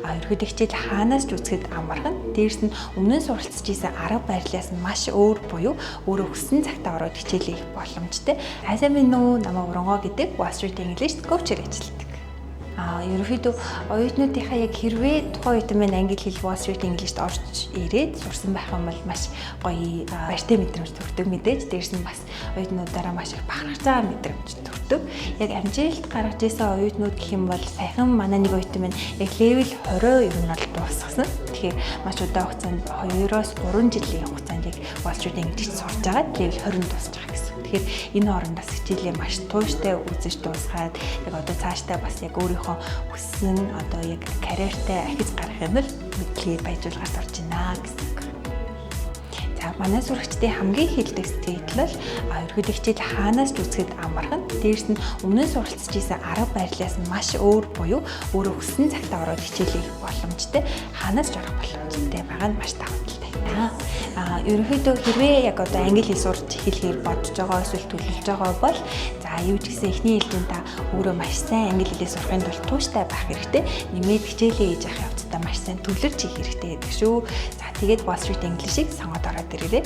Ерөнхийдөө хичээл хаанаас ч үзэхэд амархан. Дээрс нь өмнө нь суралцж исэн арга барилаас нь маш өөр буюу өөрөө хүссэн цагтаа ороод хичээлээ хийх боломжтой. Сайн байна уу? Намайг Уронгоо гэдэг Wall Street English коучээр ажилладаг. Ерөнхийдөө оюутнуудынхаа яг хэрвээ тухайн үед минь англи хэл Wall Street English-д орж ирээд сурсан байх юм бол маш гоё баяртай мэдрэмж төрдөг мэдээж. Дээрс нь бас оюутнуудаараа маш их бахархаж байгаа мэдрэмж төрдөг. Яг амжилт гаргаж исэн оюутнууд гэх юм бол саяхан манай нэг оюутан минь яг level 20 ер нь бол дуусгасан. Тэгэхээр маш удаан хугацаанд 2-оос 3 жилийн хугацаанд яг Wall Street English сурж байгаа level 20 дуусж байгаа гэсэн. Тэгэхээр энэ хоорондоо хичээлээ маш тууштай үзэж дуусгаад яг одоо цаашдаа бас яг өөрийнхөө хүссэн одоо яг карьертай ахиж гарах юм л мэдлэгийг баяжуулахаар сурж байна гэсэн. За манай сурагчдын хамгийн хэлдэг сэтгэл ерөнхийдөө хичээл хаанаас ч үзэхэд амархан. Дээрс нь өмнө нь суралцж исэн арга барилаас нь маш өөр буюу өөрөө хүссэн цагтаа ороод хичээлээ хийх боломжтой. Хаанаас ч орох боломжтой байгаа нь маш давуу талтай. Ерөнхийдөө хэрвээ яг одоо англи хэл сурч эхлэхээр бодож байгаа эсвэл төлөвлөж байгаа бол за юу ч гэсэн эхний хэлбэрийн та өөрөө маш сайн англи хэлээ сурахын тулд тууштай байх хэрэгтэй. Нэмээд хичээлээ хийж явах явцдаа маш сайн төвлөрч хийх хэрэгтэй гэдэг шүү. За тэгээд Wall Street English-ийг сонгоод ороод ирээрэй.